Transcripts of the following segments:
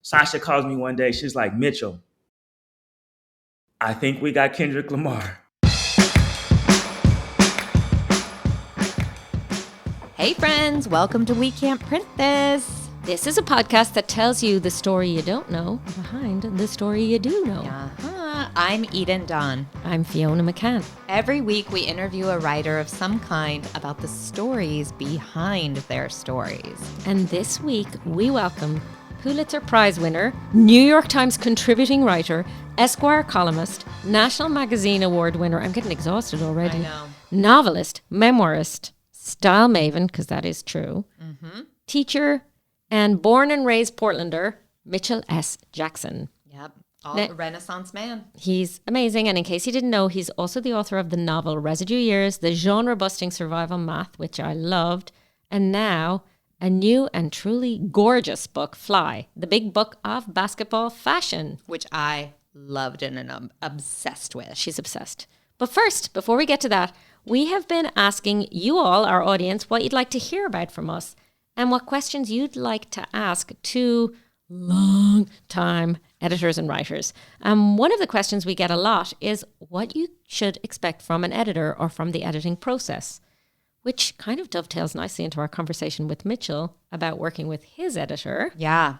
Sasha calls me one day. She's like, Mitchell, I think we got Kendrick Lamar. Hey friends, welcome to We Can't Print This. This is a podcast that tells you the story you don't know behind the story you do know. I'm Eden Dunn. I'm Fiona McCann. Every week we interview a writer of some kind about the stories behind their stories. And this week we welcome Pulitzer Prize winner, New York Times contributing writer, Esquire columnist, National Magazine Award winner, I'm getting exhausted already, I know. Novelist, memoirist, style maven, because that is true, teacher, and born and raised Portlander, Mitchell S. Jackson. Yep, a Renaissance man. He's amazing, and in case you didn't know, he's also the author of the novel Residue Years, the genre-busting survival math, which I loved, and now a new and truly gorgeous book, Fly, the big book of basketball fashion. Which I loved and am obsessed with. She's obsessed. But first, before we get to that, we have been asking you all, our audience, what you'd like to hear about from us and what questions you'd like to ask to long-time editors and writers. One of the questions we get a lot is what you should expect from an editor or from the editing process, which kind of dovetails nicely into our conversation with Mitchell about working with his editor. Yeah.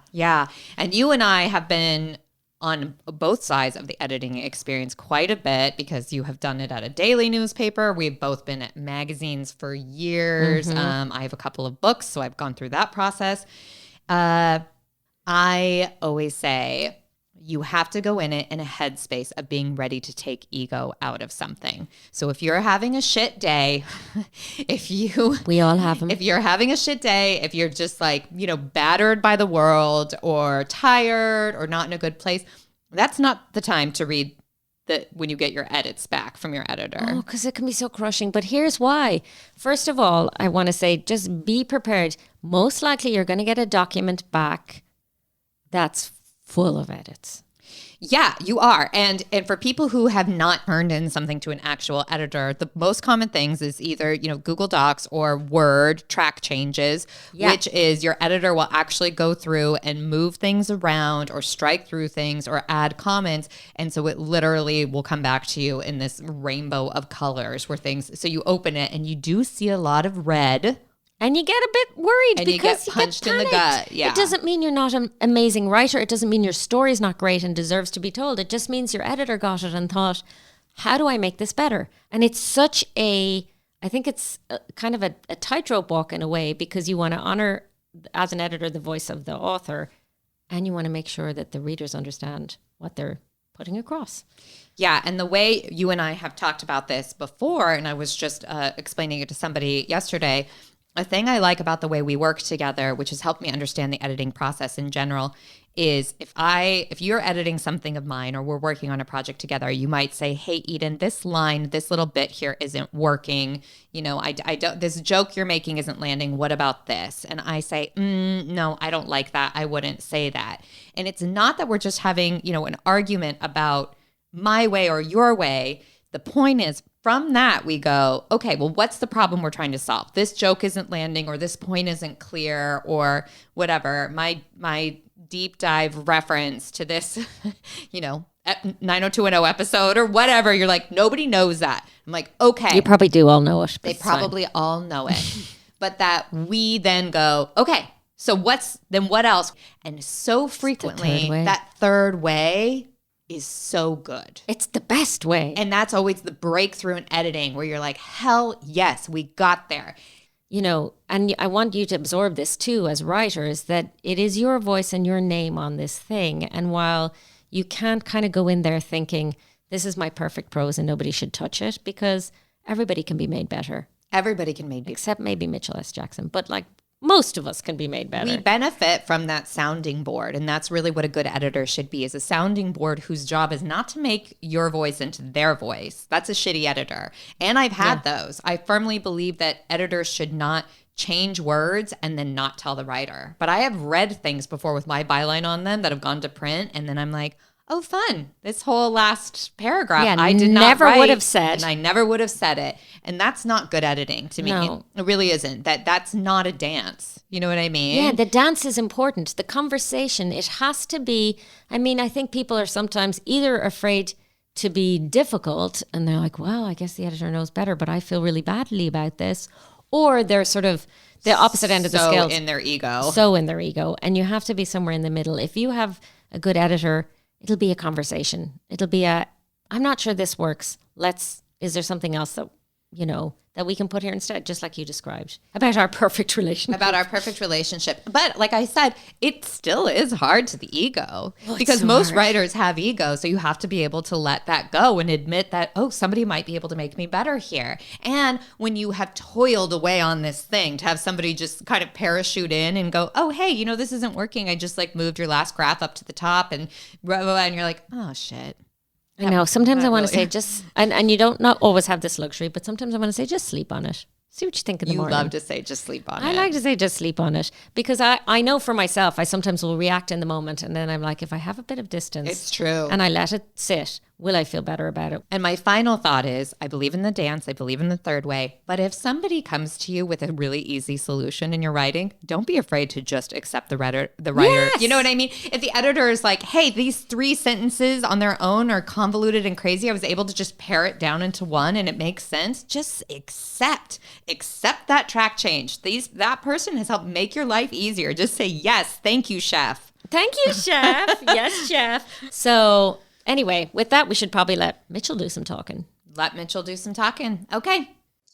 And you and I have been on both sides of the editing experience quite a bit because you have done it at a daily newspaper. We've both been at magazines for years. I have a couple of books, so I've gone through that process. I always say you have to go in it in a headspace of being ready to take ego out of something. So if you're having a shit day, We all have them. if you're having a shit day, if you're just like, battered by the world or tired or not in a good place, that's not the time to read when you get your edits back from your editor. Oh, because it can be so crushing. But here's why. First of all, I want to say just be prepared. Most likely you're going to get a document back that's full of edits. Yeah, you are. And for people who have not turned in something to an actual editor, the most common things is either, Google Docs or Word track changes, which is your editor will actually go through and move things around or strike through things or add comments. And so it literally will come back to you in this rainbow of colors so you open it and you do see a lot of red. And you get a bit worried And because you get punched in the panicked. gut. Yeah. It doesn't mean you're not an amazing writer. It doesn't mean your story's not great and deserves to be told. It just means your editor got it and thought, how do I make this better? And it's I think it's kind of a tightrope walk in a way, because you want to honor, as an editor, the voice of the author, and you want to make sure that the readers understand what they're putting across. Yeah, and the way you and I have talked about this before, and I was just explaining it to somebody yesterday, a thing I like about the way we work together, which has helped me understand the editing process in general, is if you're editing something of mine or we're working on a project together, you might say, hey, Eden, this line, this little bit here isn't working. I don't, this joke you're making isn't landing. What about this? And I say, no, I don't like that. I wouldn't say that. And it's not that we're just having, an argument about my way or your way. The point is, from that, we go, okay, well, what's the problem we're trying to solve? This joke isn't landing, or this point isn't clear, or whatever. My deep dive reference to this, 90210 episode or whatever, you're like, nobody knows that. I'm like, okay. You probably do all know it. They probably all know it. But that we then go, okay, so what else? And so frequently, that third way is so good. It's the best way. And that's always the breakthrough in editing, where you're like, hell yes, we got there. And I want you to absorb this too as writers, that it is your voice and your name on this thing. And while you can't kind of go in there thinking, this is my perfect prose and nobody should touch it, because everybody can be made better. Everybody can be made better. Except maybe Mitchell S. Jackson. But most of us can be made better. We benefit from that sounding board, and that's really what a good editor should be, is a sounding board whose job is not to make your voice into their voice. That's a shitty editor. And I've had those. I firmly believe that editors should not change words and then not tell the writer. But I have read things before with my byline on them that have gone to print, and then I'm like, oh, fun. This whole last paragraph, Yeah, I did never not write, would have said. and I never would have said it. And that's not good editing to me. No. It really isn't. That's not a dance. You know what I mean? Yeah, the dance is important. The conversation, it has to be. I mean, I think people are sometimes either afraid to be difficult and they're like, well, I guess the editor knows better, but I feel really badly about this. Or they're sort of the opposite end of the scale. So in their ego. So in their ego. And you have to be somewhere in the middle. If you have a good editor, it'll be a conversation. It'll be I'm not sure this works. Is there something else that, that we can put here instead, just like you described, about our perfect relationship. But like I said, it still is hard to the ego because so most hard. writers have ego. So you have to be able to let that go and admit that, oh, somebody might be able to make me better here. And when you have toiled away on this thing, to have somebody just kind of parachute in and go, oh, hey, this isn't working. I just like moved your last graph up to the top and blah, blah, blah, and you're like, oh, shit. I know. Sometimes I want to really. say just, and you don't not always have this luxury, but sometimes I want to say just sleep on it. See what you think in the You morning. love to say just sleep on it. I like to say just sleep on it because I know for myself, I sometimes will react in the moment and then I'm like, if I have a bit of distance. It's true. And I let it sit, will I feel better about it? And my final thought is, I believe in the dance. I believe in the third way. But if somebody comes to you with a really easy solution in your writing, don't be afraid to just accept the writer. Yes! You know what I mean? If the editor is like, hey, these 3 sentences on their own are convoluted and crazy, I was able to just pare it down into one and it makes sense. Just accept that track change. That person has helped make your life easier. Just say, yes, thank you, chef. Thank you, chef. Yes, chef. So anyway, with that, we should probably let Mitchell do some talking. Let Mitchell do some talking. Okay.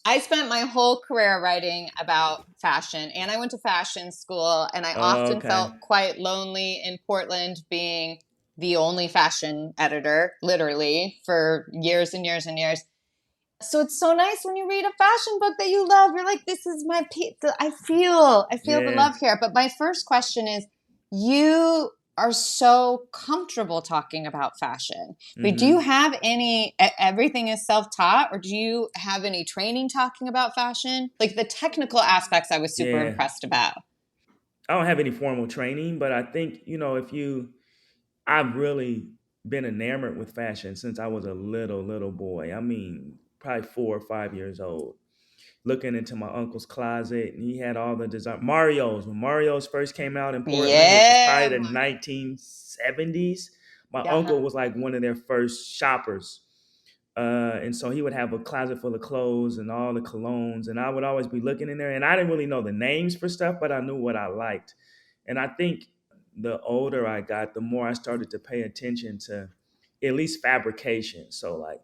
I spent my whole career writing about fashion, and I went to fashion school, and I often felt quite lonely in Portland being the only fashion editor, literally, for years and years and years. So it's so nice when you read a fashion book that you love. You're like, this is my pizza. I feel the love here. But my first question is, you are so comfortable talking about fashion. But do you have everything is self-taught, or do you have any training talking about fashion? Like the technical aspects I was super impressed about. I don't have any formal training, but I think, I've really been enamored with fashion since I was a little boy. I mean, probably 4 or 5 years old. Looking into my uncle's closet, and he had all the design. When Mario's first came out in Portland, which was probably the 1970s. My uncle was like one of their first shoppers. And so he would have a closet full of clothes and all the colognes, and I would always be looking in there, and I didn't really know the names for stuff, but I knew what I liked. And I think the older I got, the more I started to pay attention to at least fabrication. So like,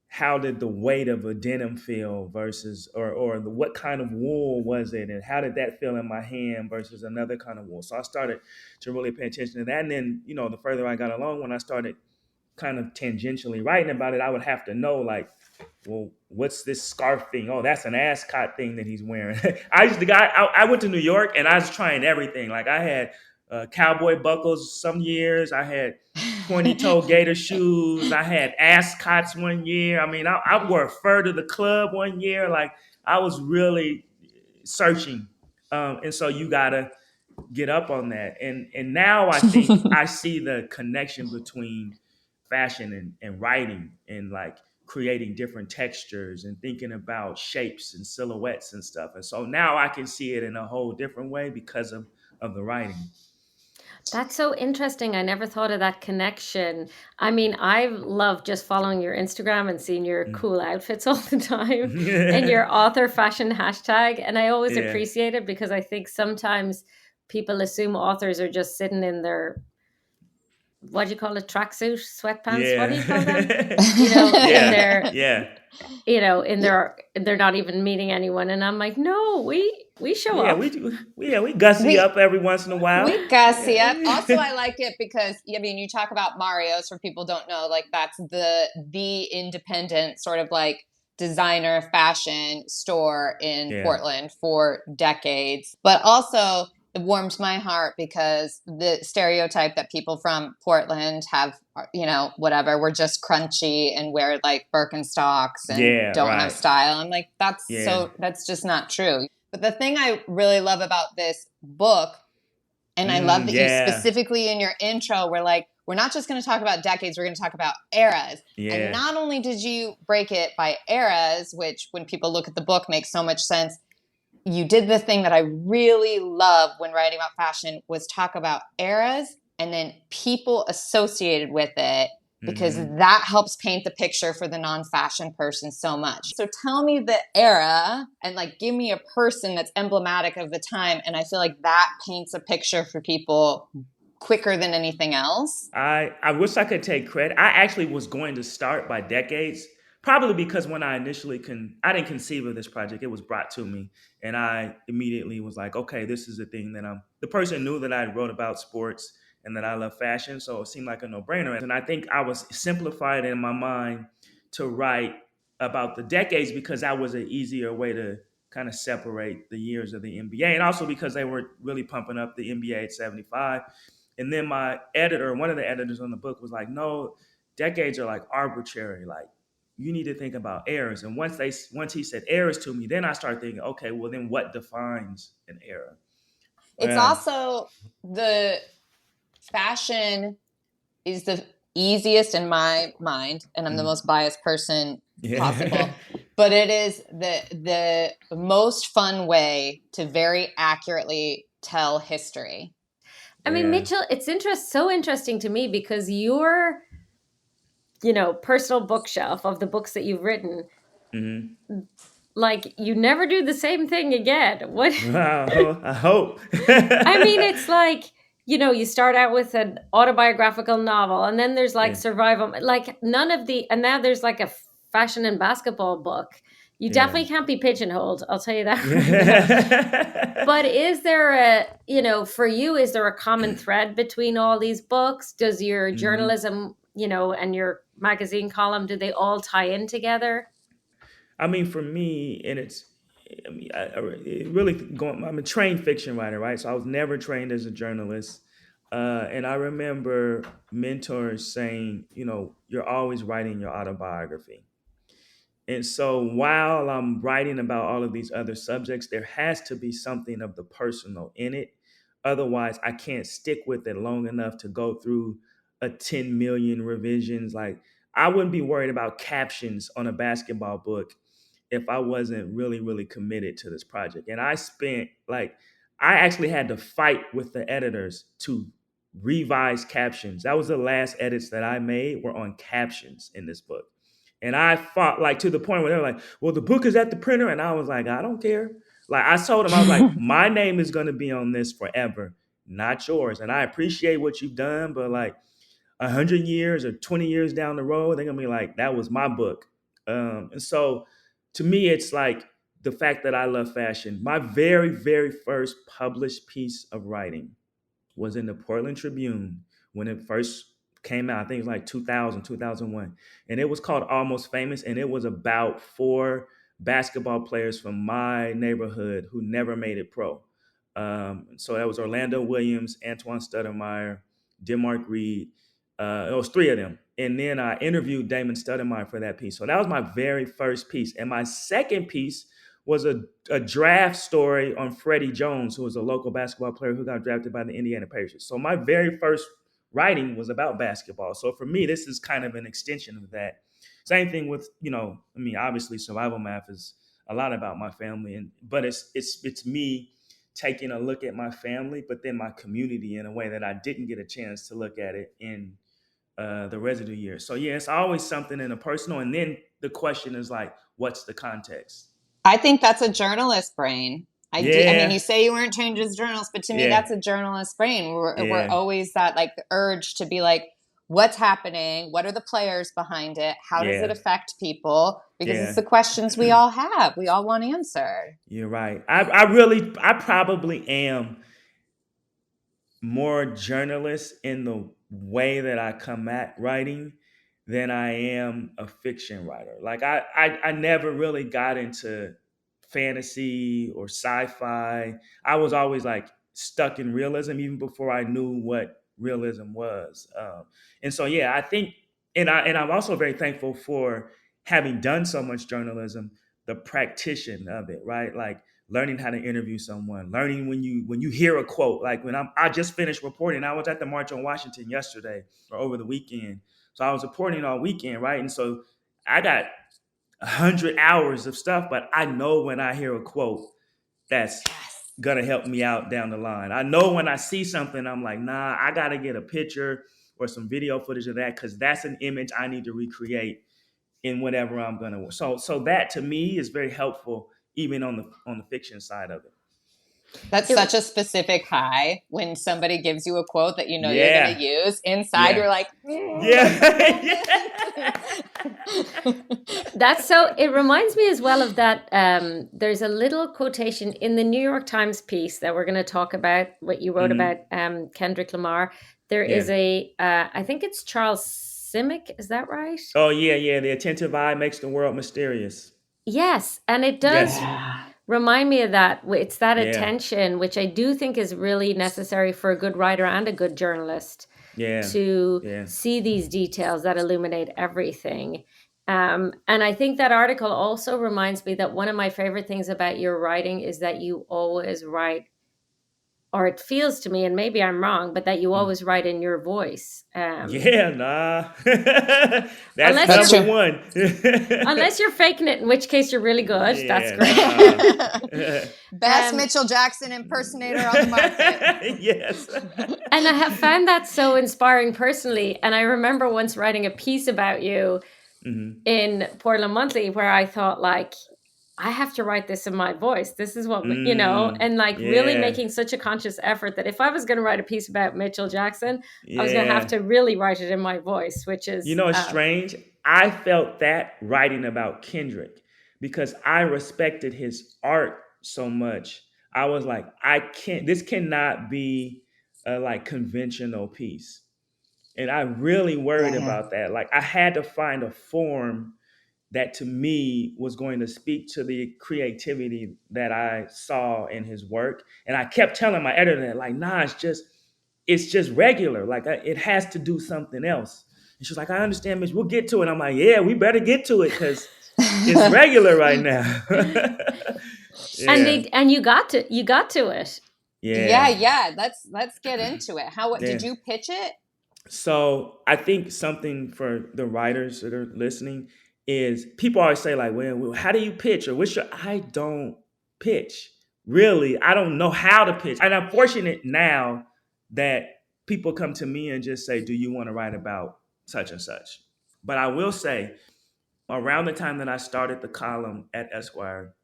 how did the weight of a denim feel versus, or what kind of wool was it? And how did that feel in my hand versus another kind of wool? So I started to really pay attention to that. And then, the further I got along, when I started kind of tangentially writing about it, I would have to know like, well, what's this scarf thing? Oh, that's an ascot thing that he's wearing. I went to New York and I was trying everything. Like I had cowboy buckles some years. I had pointy toe gator shoes. I had ascots one year. I mean, I wore fur to the club one year. Like I was really searching. And so you gotta get up on that. And now I think I see the connection between fashion and writing and like creating different textures and thinking about shapes and silhouettes and stuff. And so now I can see it in a whole different way because of the writing. That's so interesting. I never thought of that connection. I mean, I love just following your Instagram and seeing your cool outfits all the time and your author fashion hashtag. And I always appreciate it because I think sometimes people assume authors are just sitting in their, what do you call it, tracksuit, sweatpants? What do you call them? In their, they're not even meeting anyone. And I'm like, no, we show up. We do. We gussy up every once in a while. We gussy up. Also, I like it because, I mean, you talk about Mario's, for people who don't know, like that's the independent sort of like designer fashion store in Portland for decades. But also it warms my heart because the stereotype that people from Portland have, whatever, we're just crunchy and wear like Birkenstocks and don't have style. I'm like, that's just not true. But the thing I really love about this book And I love that you Yeah. specifically in your intro were like, we're not just going to talk about decades, we're going to talk about eras. And Yeah. not only did you break it by eras, which when people look at the book makes so much sense, you did the thing that I really love when writing about fashion was talk about eras and then people associated with it, because that helps paint the picture for the non-fashion person so much. So tell me the era and like give me a person that's emblematic of the time, and I feel like that paints a picture for people quicker than anything else. I wish I could take credit. I actually was going to start by decades, probably because when I initially I didn't conceive of this project. It was brought to me, and I immediately was like, okay, this is the thing that the person knew that I wrote about sports and that I love fashion, so it seemed like a no-brainer. And I think I was simplified in my mind to write about the decades because that was an easier way to kind of separate the years of the NBA, and also because they were really pumping up the NBA at 75. And then my editor, one of the editors on the book, was like, "No, decades are like arbitrary. Like, you need to think about eras." And once he said eras to me, then I started thinking, okay, well, then what defines an era? It's also the fashion is the easiest in my mind, and I'm the most biased person possible. But it is the most fun way to very accurately tell history. I mean, Mitchell, it's so interesting to me because your, personal bookshelf of the books that you've written, like you never do the same thing again. What? Wow, I hope. I mean, it's like, you start out with an autobiographical novel, and then there's like survival, like none of and now there's like a fashion and basketball book. You definitely can't be pigeonholed. I'll tell you that right now. But is there for you, is there a common thread between all these books? Does your journalism, and your magazine column, do they all tie in together? I mean, for me, and I mean, I'm a trained fiction writer, right? So I was never trained as a journalist. And I remember mentors saying, you're always writing your autobiography. And so while I'm writing about all of these other subjects, there has to be something of the personal in it. Otherwise, I can't stick with it long enough to go through a 10 million revisions. Like, I wouldn't be worried about captions on a basketball book if I wasn't really, really committed to this project. And I actually had to fight with the editors to revise captions. That was the last edits that I made were on captions in this book. And I fought like to the point where they were like, well, the book is at the printer. And I was like, I don't care. Like I told them, I was like, my name is going to be on this forever, not yours. And I appreciate what you've done, but like 100 years or 20 years down the road, they're going to be like, that was my book. And so to me, it's like the fact that I love fashion. My very, very first published piece of writing was in the Portland Tribune when it first came out. I think it was like 2000, 2001. And it was called Almost Famous. And it was about 4 basketball players from my neighborhood who never made it pro. So that was Orlando Williams, Antoine Stoudemire, Denmark Reed. It was 3 of them. And then I interviewed Damon Stoudemire for that piece. So that was my very first piece. And my second piece was a draft story on Freddie Jones, who was a local basketball player who got drafted by the Indiana Pacers. So my very first writing was about basketball. So for me, this is kind of an extension of that. Same thing with, obviously Survival Math is a lot about my family, but it's me taking a look at my family, but then my community in a way that I didn't get a chance to look at it in the residue years. So yeah, it's always something in a personal, and then the question is like, what's the context? I think that's a journalist brain. I mean, you say you weren't trained as a journalist, but to me, that's a journalist brain. We're always that like urge to be like, what's happening? What are the players behind it? How does it affect people? Because it's the questions we all have. We all want answered. You're right. I probably am more journalist in the way that I come at writing than I am a fiction writer. Like I never really got into fantasy or sci-fi. I was always like stuck in realism even before I knew what realism was. And so yeah, I think, and I'm also very thankful for having done so much journalism, the practitioner of it, right? Like learning how to interview someone, learning when you hear a quote. Like when I just finished reporting, I was at the March on Washington yesterday or over the weekend. So I was reporting all weekend, right? And so I got 100 hours of stuff, but I know when I hear a quote that's gonna help me out down the line. I know when I see something, I'm like, nah, I gotta get a picture or some video footage of that because that's an image I need to recreate in whatever I'm gonna. So that to me is very helpful, even on the fiction side of it. That's such a specific high when somebody gives you a quote that you know you're going to Yeah, use. Inside, yeah, you're like, yeah. That's so, it reminds me as well of that. There's a little quotation in the New York Times piece that we're going to talk about, what you wrote about Kendrick Lamar. There is I think it's Charles Simic, is that right? Oh yeah. The attentive eye makes the world mysterious. Yes, and it does remind me of that. It's that attention, which I do think is really necessary for a good writer and a good journalist to see these details that illuminate everything. And I think that article also reminds me that one of my favorite things about your writing is that you always write, or it feels to me, and maybe I'm wrong, but that you always write in your voice. Nah. That's number one. Unless you're faking it, in which case you're really good. Yeah, that's great. Best Mitchell Jackson impersonator on the market. Yes. And I have found that so inspiring personally. And I remember once writing a piece about you in Portland Monthly where I thought, like, I have to write this in my voice. This is what, you know, and like really making such a conscious effort that if I was going to write a piece about Mitchell Jackson, I was going to have to really write it in my voice, which is... You know, it's strange. I felt that writing about Kendrick because I respected his art so much. I was like, this cannot be a like conventional piece. And I really worried about that. Like I had to find a form that to me was going to speak to the creativity that I saw in his work. And I kept telling my editor that, like, nah, it's just regular. Like it has to do something else. And she's like, I understand, Mitch, we'll get to it. I'm like, yeah, we better get to it because it's regular right now. And you got to it. Yeah. Let's get into it. Did you pitch it? So I think something for the writers that are listening is people always say like, well, how do you pitch? Or I don't pitch. Really, I don't know how to pitch. And I'm fortunate now that people come to me and just say, do you want to write about such and such? But I will say, around the time that I started the column at Esquire,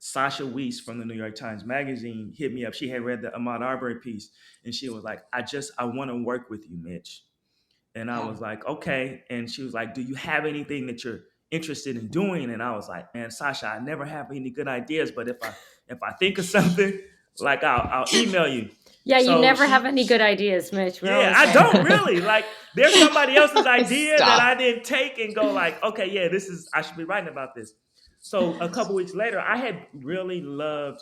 Sasha Weiss from the New York Times Magazine hit me up. She had read the Ahmaud Arbery piece, and she was like, I want to work with you, Mitch. And I was like, okay. And she was like, do you have anything that you're interested in doing? And I was like, man, Sasha, I never have any good ideas, but if I think of something, like I'll email you. Yeah, so you never have any good ideas, Mitch. I don't really. Like there's somebody else's idea that I didn't take and go like, okay, yeah, I should be writing about this. So a couple weeks later, I had really loved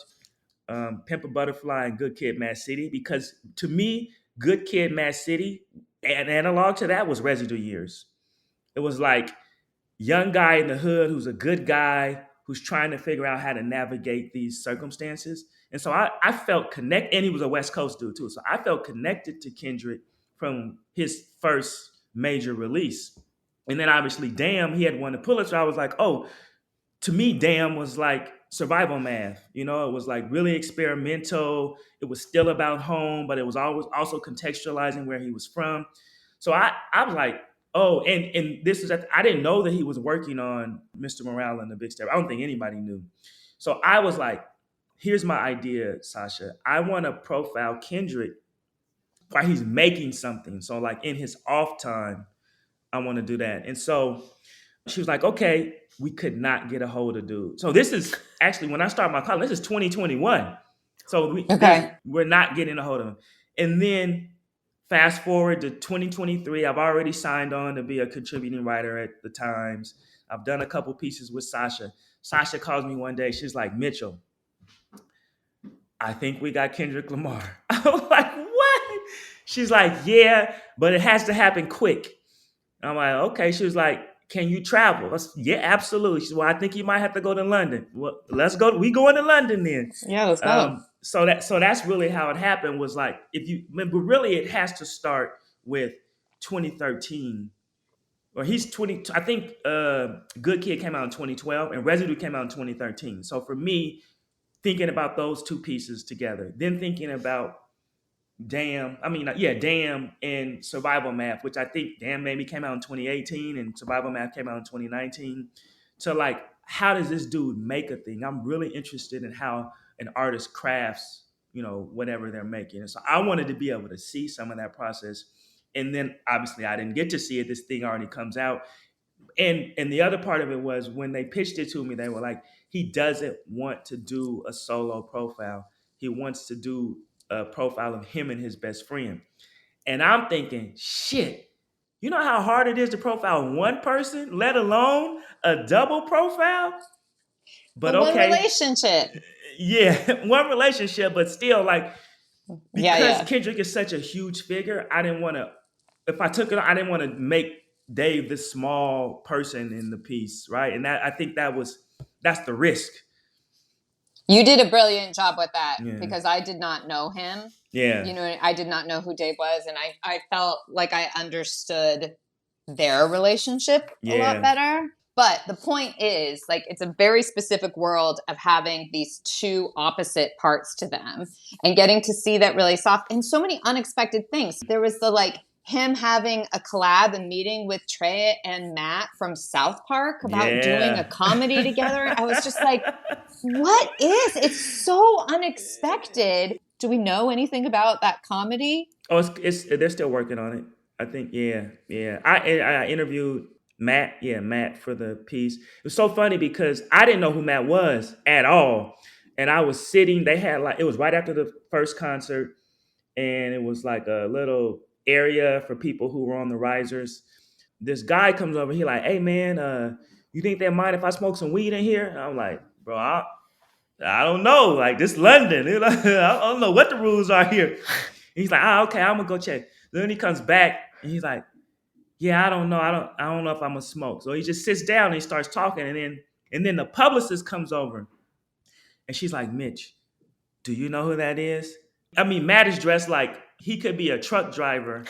Pimp a Butterfly and Good Kid, Mad City, because to me, Good Kid, Mad City, an analog to that was Residue Years. It was like young guy in the hood who's a good guy who's trying to figure out how to navigate these circumstances. And so I felt connected, and he was a West Coast dude too. So I felt connected to Kendrick from his first major release. And then obviously, Damn, he had won the Pulitzer. I was like, oh, to me, Damn was like survival math. You know, it was like really experimental. It was still about home, but it was always also contextualizing where he was from. So I was like, oh, and this is I didn't know that he was working on Mr. Morale and the Big Step. I don't think anybody knew. So I was like, here's my idea, Sasha. I want to profile Kendrick while he's making something. So like in his off time, I want to do that. And so she was like, okay, we could not get a hold of dude. So this is actually when I started my column, this is 2021. So we're not getting a hold of him. And then fast forward to 2023, I've already signed on to be a contributing writer at the Times. I've done a couple pieces with Sasha. Sasha calls me one day. She's like, Mitchell, I think we got Kendrick Lamar. I was like, what? She's like, yeah, but it has to happen quick. I'm like, okay. She was like, can you travel? Yeah, absolutely. She said, well, I think you might have to go to London. Well, let's go. We going to London then. Yeah, let's go. So that's really how it happened. Was like, if you, but really it has to start with 2013. Or he's 20. I think Good Kid came out in 2012, and Residue came out in 2013. So for me, thinking about those two pieces together, then thinking about Damn and Survival Math, which I think Damn maybe came out in 2018 and Survival Math came out in 2019. So like, how does this dude make a thing? I'm really interested in how an artist crafts, whatever they're making. And so I wanted to be able to see some of that process. And then obviously I didn't get to see it. This thing already comes out. And the other part of it was when they pitched it to me, they were like, he doesn't want to do a solo profile. He wants to do a profile of him and his best friend. And I'm thinking, shit, you know how hard it is to profile one person, let alone a double profile? But one relationship. Yeah, one relationship, but still, like, because Kendrick is such a huge figure, I didn't want to, if I took it, I didn't want to make Dave this small person in the piece, right? And that, I think that's the risk. You did a brilliant job with that because I did not know him. Yeah. I did not know who Dave was, and I felt like I understood their relationship a lot better. But the point is, like, it's a very specific world of having these two opposite parts to them and getting to see that really soft and so many unexpected things. There was him having a collab and meeting with Trey and Matt from South Park about doing a comedy together. I was just like, what is? It's so unexpected. Do we know anything about that comedy? Oh, they're still working on it. I think, yeah. I interviewed Matt for the piece. It was so funny because I didn't know who Matt was at all. And I was sitting, it was right after the first concert, and it was like a little area for people who were on the risers. This guy comes over, he like, hey man, you think they mind if I smoke some weed in here? And I'm like, bro, I don't know. Like, this London, I don't know what the rules are here. And he's like, okay, I'm gonna go check. Then he comes back and he's like, yeah, I don't know. I don't know if I'm gonna smoke. So he just sits down and he starts talking, and then the publicist comes over and she's like, Mitch, do you know who that is? I mean, Matt is dressed like he could be a truck driver,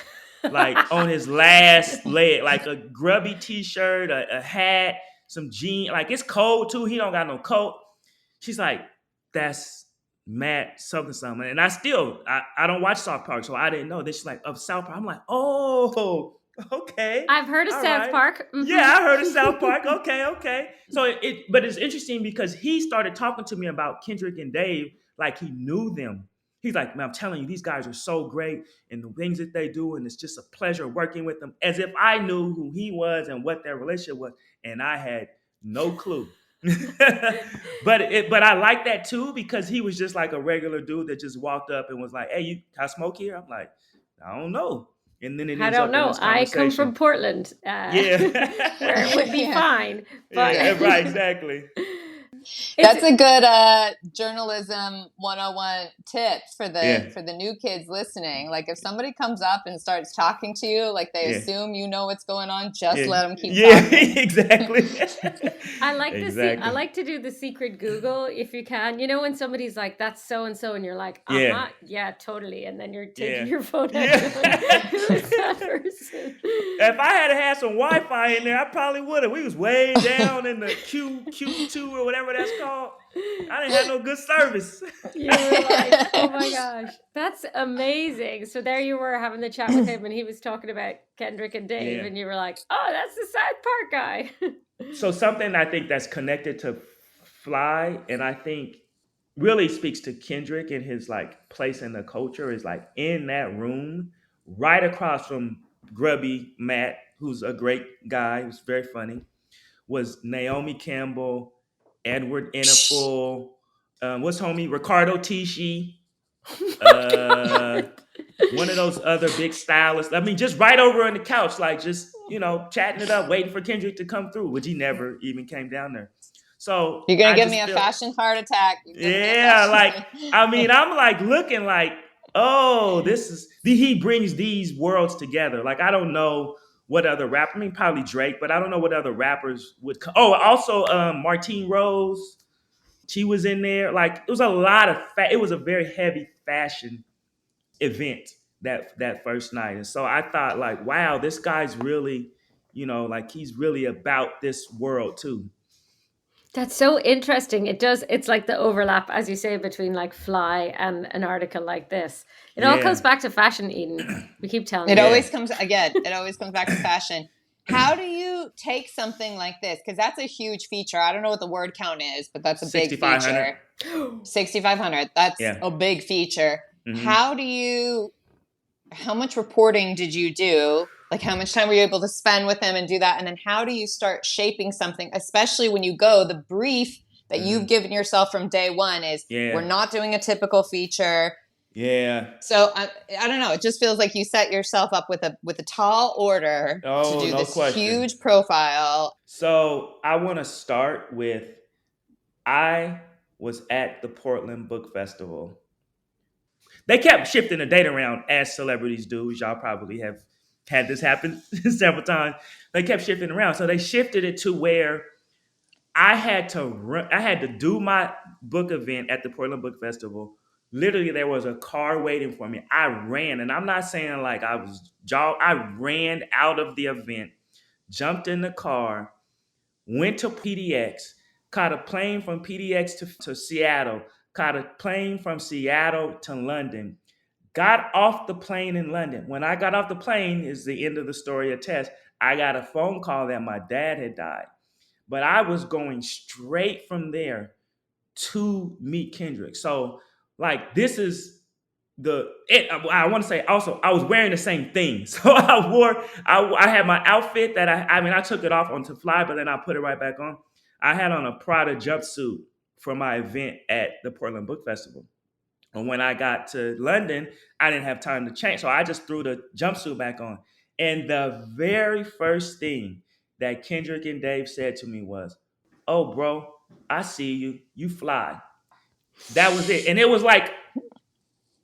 like on his last leg, like a grubby t-shirt, a hat, some jeans. Like, it's cold too. He don't got no coat. She's like, that's Matt something. And I don't watch South Park, so I didn't know. Then she's like, of South Park. I'm like, oh, okay. I've heard of South Park. Mm-hmm. Yeah, I heard of South Park. Okay. So but it's interesting because he started talking to me about Kendrick and Dave like he knew them. He's like, man, I'm telling you, these guys are so great and the things that they do, and it's just a pleasure working with them, as if I knew who he was and what their relationship was, and I had no clue. But I like that too, because he was just like a regular dude that just walked up and was like, hey, can I smoke here? I'm like, I don't know. And then I don't know. I come from Portland. Where it would be fine. But right, exactly. That's a good journalism 101 tip for the new kids listening. Like, if somebody comes up and starts talking to you, like they assume you know what's going on, just let them keep talking. Yeah, exactly. I like to do the secret Google if you can. You know, when somebody's like, that's so and so, and you're like, yeah, totally, and then you're taking your phone out. Who is that person? If I had some Wi-Fi in there, I probably would have. We was way down in the Q2 or whatever that's called. I didn't have no good service. You were like, oh my gosh, that's amazing. So there you were having the chat with him, and he was talking about Kendrick and Dave, and you were like, oh, that's the South Park guy. So something I think that's connected to Fly, and I think really speaks to Kendrick and his like place in the culture, is like in that room right across from Grubby Matt, who's a great guy, who's very funny, was Naomi Campbell, Edward Enninful, what's homie? Ricardo Tisci, one of those other big stylists. I mean, just right over on the couch, like just, chatting it up, waiting for Kendrick to come through, which he never even came down there. So you're going to give me a fashion heart attack. I'm like looking like, oh, he brings these worlds together. Like, I don't know what other rapper. I mean, probably Drake, but I don't know what other rappers would. Oh, also Martine Rose. She was in there. Like it was a lot of. It was a very heavy fashion event that first night, and so I thought like, wow, this guy's really, like he's really about this world too. That's so interesting. It does. It's like the overlap, as you say, between like Fly and an article like this. It all comes Yeah, back to fashion, Eden. We keep telling It you yeah. this. always comes again. It always comes back to fashion. How do you take something like this? Because that's a huge feature. I don't know what the word count is, but that's a big 6,500. feature. 6,500. That's Yeah. a big feature. Hmm. How do you? How much reporting did you do? Like, how much time were you able to spend with him and do that? And then how do you start shaping something, especially when you go, the brief that you've Hmm. given yourself from day one is we're Yeah. not doing a typical feature. Yeah. So I don't know. It just feels like you set yourself up with a tall order to Oh, do no this question. huge profile. So I want to start with I was at the Portland Book Festival. They kept shifting the date around as celebrities do, as y'all probably have had this happen several times. They kept shifting around. So they shifted it to where I had to do my book event at the Portland Book Festival. Literally, there was a car waiting for me. I ran, and I'm not saying like I ran out of the event, jumped in the car, went to PDX, caught a plane from PDX to Seattle, caught a plane from Seattle to London, got off the plane in London. When I got off the plane, is the end of the story attest. I got a phone call that my dad had died. But I was going straight from there to meet Kendrick. So, like, this is I want to say also, I was wearing the same thing. So I had my outfit that I mean, I took it off on to fly, but then I put it right back on. I had on a Prada jumpsuit for my event at the Portland Book Festival. And when I got to London, I didn't have time to change. So I just threw the jumpsuit back on. And the very first thing that Kendrick and Dave said to me was, "Oh, bro, I see you. You fly." That was it. And it was like,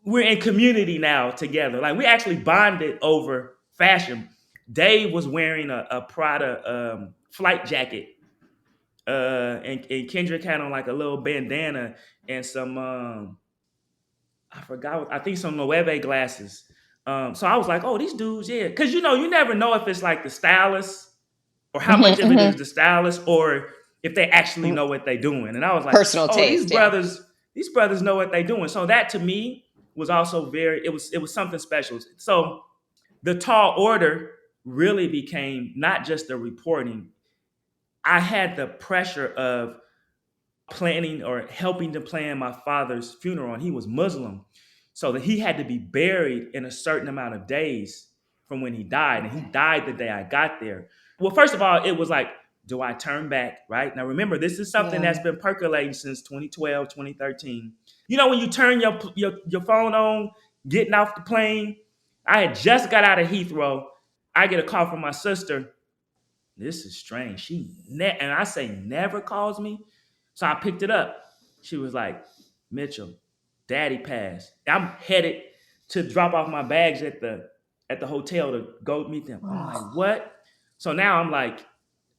we're in community now together. Like, we actually bonded over fashion. Dave was wearing a Prada flight jacket. And Kendrick had on like a little bandana and some I forgot. I think some Loewe glasses. So I was like, oh, these dudes, yeah. Because, you never know if it's like the stylist or how much of it is the stylist or if they actually know what they're doing. And I was like, Personal oh, taste, yeah. these brothers know what they're doing. So that to me was also it was something special. So the tall order really became not just the reporting. I had the pressure of planning or helping to plan my father's funeral, and he was Muslim, so that he had to be buried in a certain amount of days from when he died, and he Okay. died the day I got there. Well, first of all, it was like, do I turn back? Right now, remember, this is something Yeah. that's been percolating since 2012, 2013. When you turn your phone on, getting off the plane. I had just got out of Heathrow. I get a call from my sister. This is strange. And I say never calls me. So I picked it up. She was like, Mitchell, daddy passed. I'm headed to drop off my bags at the hotel to go meet them. I'm like, what? So now I'm like,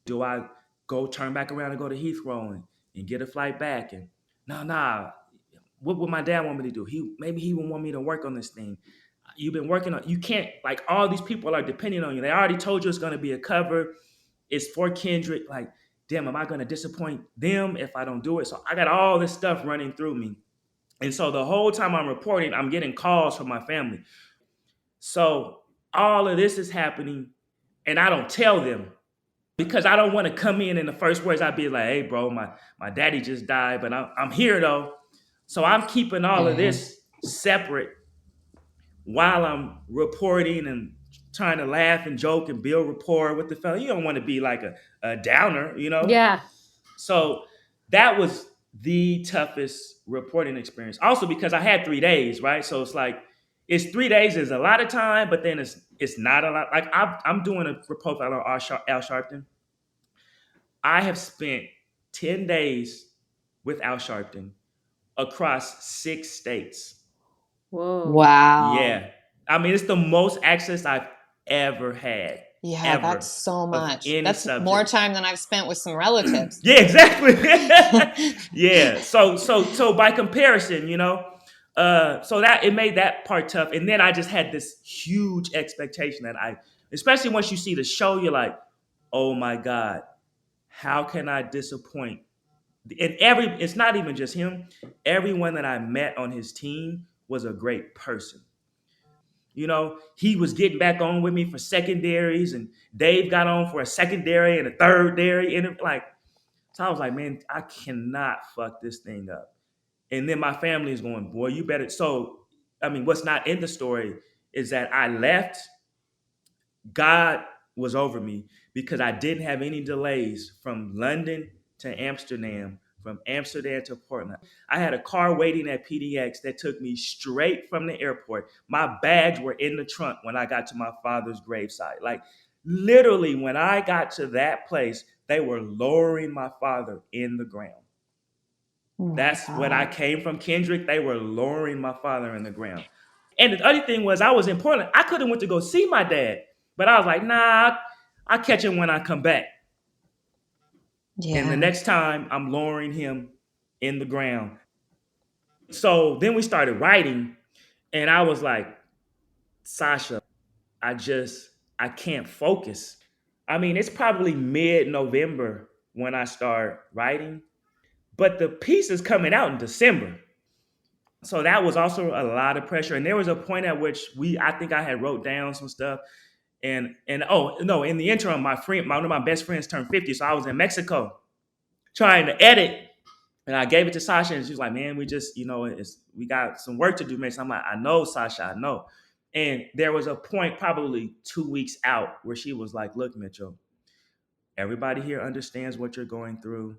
do I go turn back around and go to Heathrow and get a flight back? And nah. What would my dad want me to do? Maybe he would want me to work on this thing. You've been working on, you can't, like, all these people are depending on you. They already told you it's gonna be a cover. It's for Kendrick. Like, damn, am I gonna disappoint them if I don't do it? So I got all this stuff running through me. And so the whole time I'm reporting, I'm getting calls from my family. So all of this is happening, and I don't tell them because I don't want to come in the first words. I'd be like, hey, bro, my daddy just died, but I'm here though. So I'm keeping all of Mm. this separate while I'm reporting and trying to laugh and joke and build rapport with the fellow. You don't want to be like a downer. Yeah. So that was the toughest reporting experience. Also because I had 3 days, right? So it's like, it's 3 days is a lot of time, but then it's not a lot. Like, I'm doing a profile on Al Sharpton. I have spent 10 days with Al Sharpton across 6 states. Whoa. Wow. Yeah. I mean, it's the most access I've ever had. Yeah, that's ever so of much. any That's more subject. time than I've spent with some relatives. Yeah, exactly. Yeah. So by comparison, so that it made that part tough. And then I just had this huge expectation that especially once you see the show, you're like, oh my God, how can I disappoint? And it's not even just him. Everyone that I met on his team was a great person. He was getting back on with me for secondaries, and Dave got on for a secondary and a third dairy. And so I was like, man, I cannot fuck this thing up. And then my family is going, boy, you better. So, I mean, what's not in the story is that I left. God was over me because I didn't have any delays from London to Amsterdam, from Amsterdam to Portland. I had a car waiting at PDX that took me straight from the airport. My bags were in the trunk when I got to my father's gravesite. Like, literally, when I got to that place, they were lowering my father in the ground. Oh my That's when I God. came from Kendrick. They were lowering my father in the ground. And the other thing was, I was in Portland. I could have went to go see my dad, but I was like, nah, I'll catch him when I come back. And the Yeah. next time, I'm lowering him in the ground. So then we started writing, and I was like, Sasha, I can't focus. I mean, it's probably mid-November when I start writing, but the piece is coming out in December. So that was also a lot of pressure. And there was a point at which I think I had wrote down some stuff. And oh no, in the interim, one of my best friends turned 50. So I was in Mexico trying to edit. And I gave it to Sasha, and she was like, man, we just, we got some work to do, man. So I'm like, I know, Sasha, I know. And there was a point probably 2 weeks out where she was like, look, Mitchell, everybody here understands what you're going through.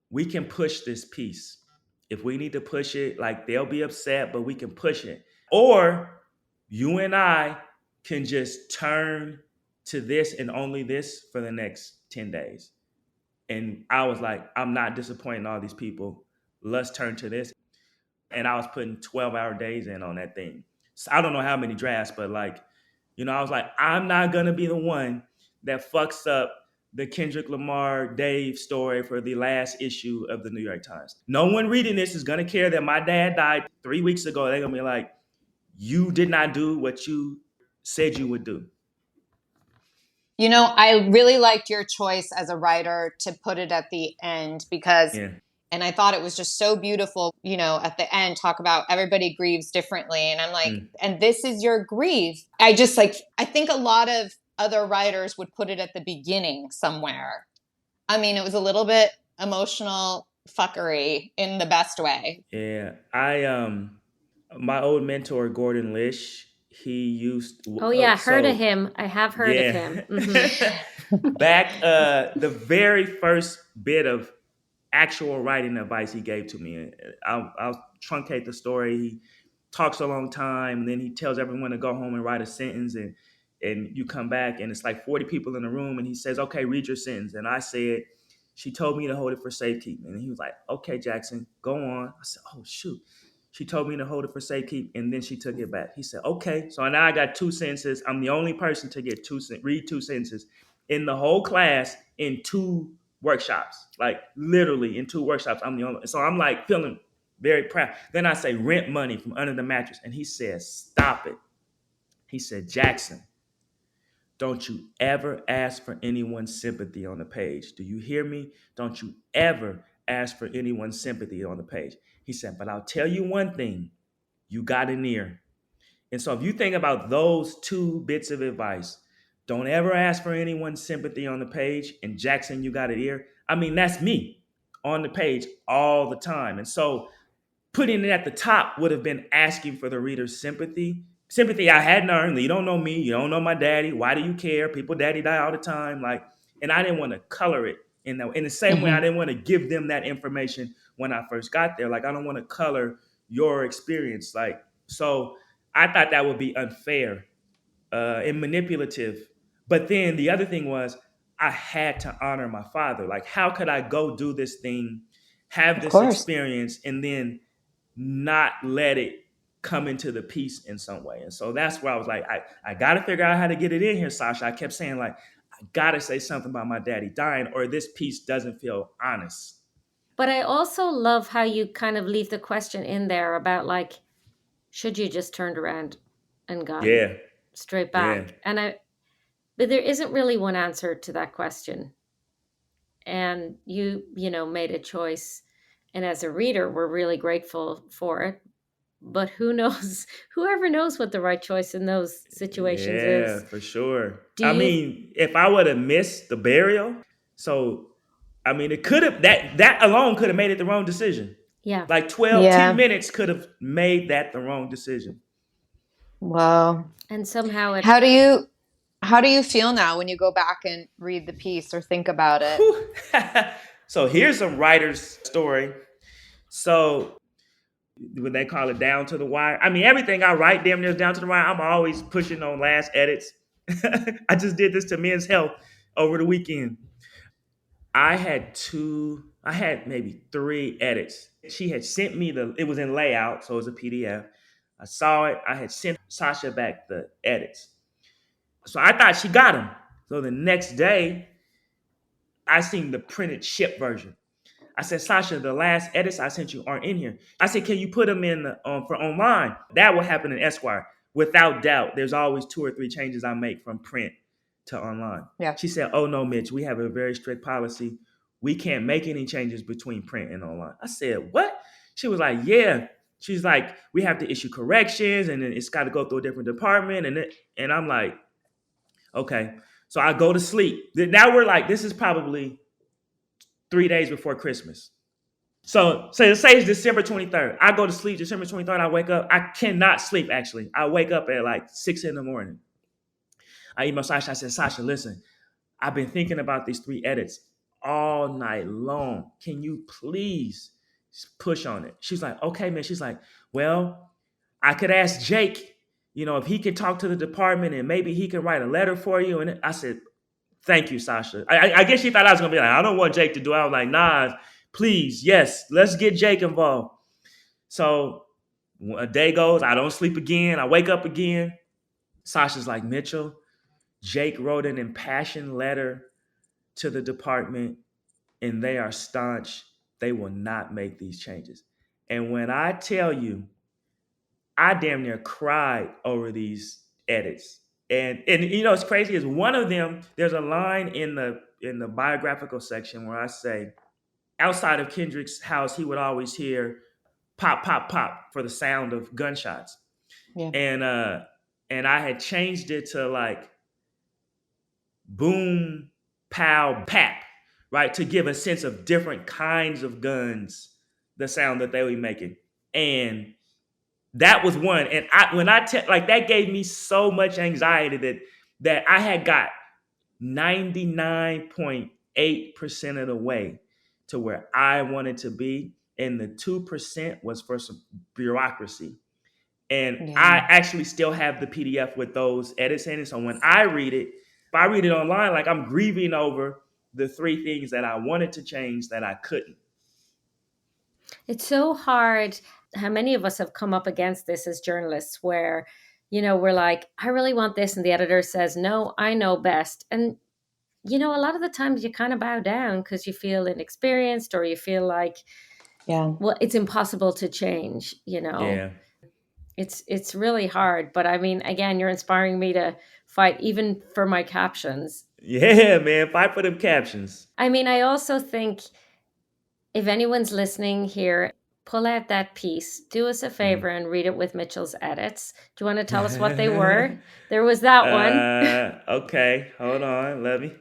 We can push this piece. If we need to push it, like they'll be upset, but we can push it. Or you and I can just turn to this and only this for the next 10 days. And I was like, I'm not disappointing all these people. Let's turn to this. And I was putting 12-hour days in on that thing. So I don't know how many drafts, but I was like, I'm not going to be the one that fucks up the Kendrick Lamar Dave story for the last issue of the New York Times. No one reading this is going to care that my dad died 3 weeks ago. They're going to be like, you did not do what you said you would do. I really liked your choice as a writer to put it at the end because, Yeah. and I thought it was just so beautiful, at the end, talk about everybody grieves differently. And I'm like, and this is your grief. I think a lot of other writers would put it at the beginning somewhere. I mean, it was a little bit emotional fuckery in the best way. Yeah. My old mentor, Gordon Lish, he used. Oh yeah, heard of him. I have heard of him. Mm-hmm. Back the very first bit of actual writing advice he gave to me. I'll truncate the story. He talks a long time, and then he tells everyone to go home and write a sentence, and you come back, and it's like 40 people in the room, and he says, okay, read your sentence. And I said, she told me to hold it for safekeeping. And he was like, okay, Jackson, go on. I said, oh, shoot. She told me to hold it for safekeeping, and then she took it back. He said, okay. So now I got two sentences. I'm the only person to read two sentences in the whole class in two workshops, like literally in two workshops. I'm the only. So I'm like feeling very proud. Then I say rent money from under the mattress. And he says, stop it. He said, Jackson, don't you ever ask for anyone's sympathy on the page. Do you hear me? Don't you ever ask for anyone's sympathy on the page. He said, but I'll tell you one thing. You got an ear. And so if you think about those two bits of advice, don't ever ask for anyone's sympathy on the page. And Jackson, you got an ear. I mean, that's me on the page all the time. And so putting it at the top would have been asking for the reader's sympathy. Sympathy I hadn't earned. You don't know me. You don't know my daddy. Why do you care? People daddy die all the time. And I didn't want to color it in the same way I didn't want to give them that information when I first got there. I don't want to color your experience. So I thought that would be unfair and manipulative. But then the other thing was I had to honor my father. How could I go do this thing, have Of this course. experience, and then not let it come into the piece in some way. And so that's where I was like, I got to figure out how to get it in here, Sasha. I kept saying, like, I got to say something about my daddy dying, or this piece doesn't feel honest. But I also love how you kind of leave the question in there about, like, should you just turned around and gone Yeah. straight Yeah. back? But there isn't really one answer to that question. And you made a choice. And as a reader, we're really grateful for it. But who knows? Whoever knows what the right choice in those situations Yeah, is. for sure. Do I you? mean, if I would have missed the burial, so I mean, it could have that alone could have made it the wrong decision. Yeah. Like 12, 10 Yeah. minutes could have made that the wrong decision. Wow. And somehow it. How do you feel now when you go back and read the piece or think about it? So here's a writer's story. So when they call it down to the wire, I mean, everything I write damn near is down to the wire. I'm always pushing on last edits. I just did this to Men's Health over the weekend. I had maybe 3 edits. She had sent me it was in layout, so it was a PDF. I saw it. I had sent Sasha back the edits. So I thought she got them. So the next day, I seen the printed ship version. I said, Sasha, the last edits I sent you aren't in here. I said, can you put them in for online? That will happen in Esquire. Without doubt, there's always 2 or 3 changes I make from print to online. Yeah. She said, oh no, Mitch, we have a very strict policy. We can't make any changes between print and online. I said, what? She was like, yeah. She's like, we have to issue corrections and then it's got to go through a different department. And I'm like, okay. So I go to sleep. Now we're like, this is probably 3 days before Christmas. So say it's December 23rd. I go to sleep December 23rd. I wake up. I cannot sleep, actually. I wake up at like 6 in the morning. I email Sasha. I said, Sasha, listen, I've been thinking about these 3 edits all night long. Can you please push on it? She's like, okay, man. She's like, well, I could ask Jake, if he can talk to the department and maybe he can write a letter for you. And I said, thank you, Sasha. I guess she thought I was going to be like, I don't want Jake to do it. I was like, nah, please, yes, let's get Jake involved. So a day goes, I don't sleep again. I wake up again. Sasha's like, Mitchell, Jake wrote an impassioned letter to the department and they are staunch. They will not make these changes. And when I tell you, I damn near cried over these edits. And it's crazy is one of them, there's a line in the biographical section where I say, outside of Kendrick's house, he would always hear pop, pop, pop for the sound of gunshots. Yeah. And I had changed it to like boom, pow, pap, right? To give a sense of different kinds of guns, the sound that they were making. And that was one. And that gave me so much anxiety that I had got 99.8% of the way to where I wanted to be. And the 2% was for some bureaucracy. And I actually still have the PDF with those edits in it. So when I read it, if I read it online, like I'm grieving over the 3 things that I wanted to change that I couldn't. It's so hard. How many of us have come up against this as journalists where, we're like, I really want this. And the editor says, no, I know best. And, a lot of the times you kind of bow down because you feel inexperienced or you feel like, well, it's impossible to change, Yeah. It's really hard. But I mean, again, you're inspiring me to fight even for my captions. Yeah, man. Fight for them captions. I mean, I also think if anyone's listening here, pull out that piece, do us a favor and read it with Mitchell's edits. Do you want to tell us what they were? There was that one. Okay, hold on. Let me.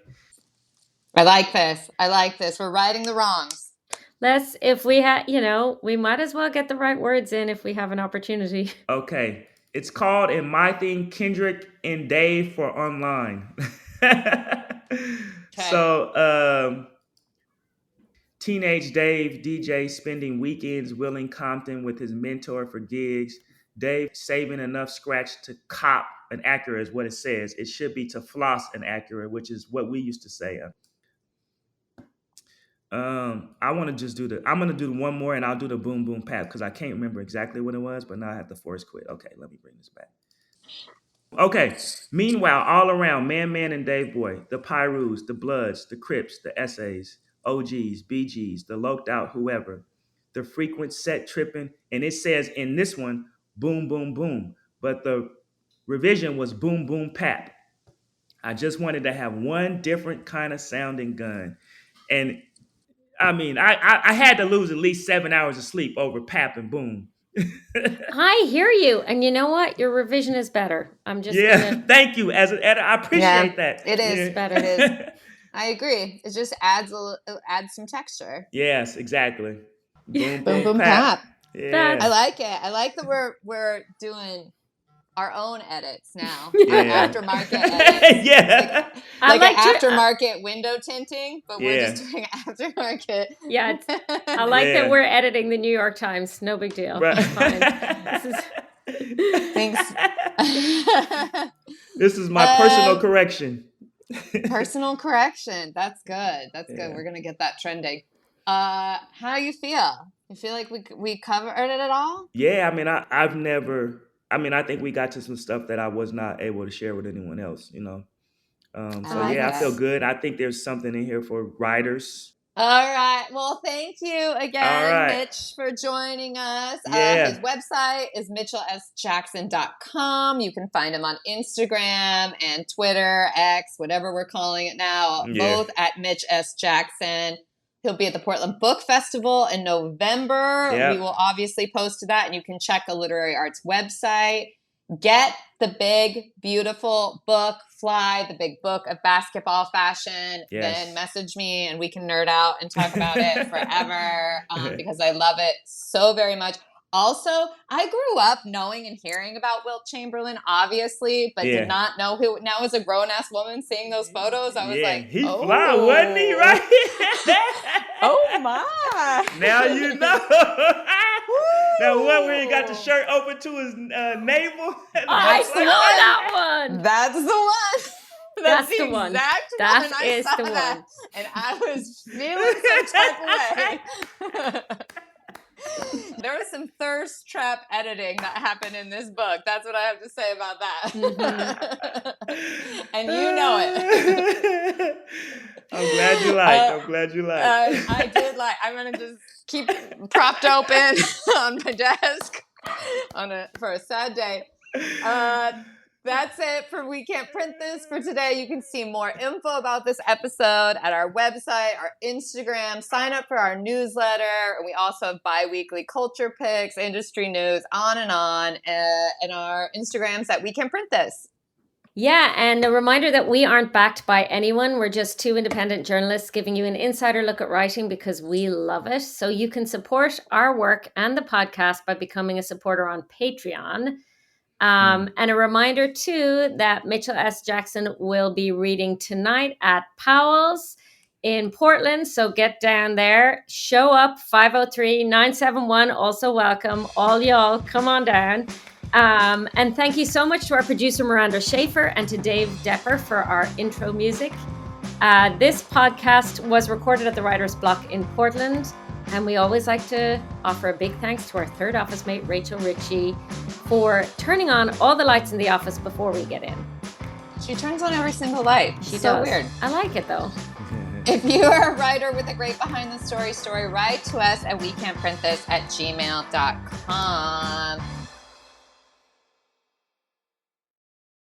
I like this. We're righting the wrongs. If we had, we might as well get the right words in if we have an opportunity. Okay. It's called In My Thing, Kendrick and Dave for Online. So, teenage Dave, DJ, spending weekends Willing Compton with his mentor for gigs. Dave saving enough scratch to cop an Acura is what it says. It should be to floss an Acura, which is what we used to say. I want to just do the. I'm gonna do one more, and I'll do the boom boom pap because I can't remember exactly what it was, but now I have to force quit. Okay, let me bring this back. Okay. Meanwhile, all around, Man and Dave Boy, the Pyrus, the Bloods, the Crips, the Essays, OGs, BGs, the Loked Out, whoever, the frequent set tripping, and it says in this one, boom, boom, boom, but the revision was boom, boom, pap. I just wanted to have one different kind of sounding gun, and I mean, I had to lose at least 7 hours of sleep over pap and boom. I hear you. And you know what? Your revision is better. I'm just Yeah, gonna thank you. As an editor, I Yeah, appreciate that. it is. Yeah. better. It is. I agree. It just adds adds some texture. Yes, exactly. Boom, Boom boom, boom pap. pap. Yeah. I like it. I like that we're doing our own edits now. Our Yeah. aftermarket edits. Yeah. Like like an to- aftermarket window tinting, but we're Yeah. just doing aftermarket. Yeah, I like Yeah. that we're editing the New York Times. No big deal. Right. It's fine. Thanks. This is my personal correction. Personal correction. That's good. That's good. Yeah. We're gonna get that trending. How do you feel? You feel like we covered it at all? Yeah, I mean, I've never. I mean, I think we got to some stuff that I was not able to share with anyone else. So like yeah, I feel it. good. I think there's something in here for writers. All right. Well, thank you again, All right. Mitch, for joining us. Yeah. His website is mitchellsjackson.com. You can find him on Instagram and Twitter, X, whatever we're calling it now, Yeah. both at Mitch S. Jackson. He'll be at the Portland Book Festival in November. Yep. We will obviously post to that, and you can check the Literary Arts website. Get the big, beautiful book, Fly, the big book of basketball fashion. Yes. Then message me and we can nerd out and talk about it forever because I love it so very much. Also, I grew up knowing and hearing about Wilt Chamberlain, obviously, but did not know who. Now, as a grown-ass woman seeing those photos, I was like, he oh. fly, wasn't he, right? Oh, my. Now you know. Now what, where he got the shirt open to his navel? I saw that one. That's the one. That's the the one. exact That one. I is saw the that, one. and I was feeling some type of way. There was some thirst trap editing that happened in this book. That's what I have to say about that. And you know it. I'm glad you liked. I did like. I'm gonna just keep propped open on my desk for a sad day. That's it for We Can't Print This for today. You can see more info about this episode at our website, our Instagram. Sign up for our newsletter. And we also have bi-weekly culture picks, industry news, on, and our Instagrams at We Can't Print This. Yeah, and a reminder that we aren't backed by anyone. We're just two independent journalists giving you an insider look at writing because we love it. So you can support our work and the podcast by becoming a supporter on Patreon. And a reminder, too, that Mitchell S. Jackson will be reading tonight at Powell's in Portland. So get down there. Show up, 503-971. Also welcome. All y'all, come on down. And thank you so much to our producer, Miranda Schaefer, and to Dave Depper for our intro music. This podcast was recorded at the Writer's Block in Portland. And we always like to offer a big thanks to our third office mate, Rachel Ritchie, for turning on all the lights in the office before we get in. She turns on every single light. She so does. Weird. I like it, though. If you are a writer with a great behind the story, write to us at wecan'tprintthis@gmail.com.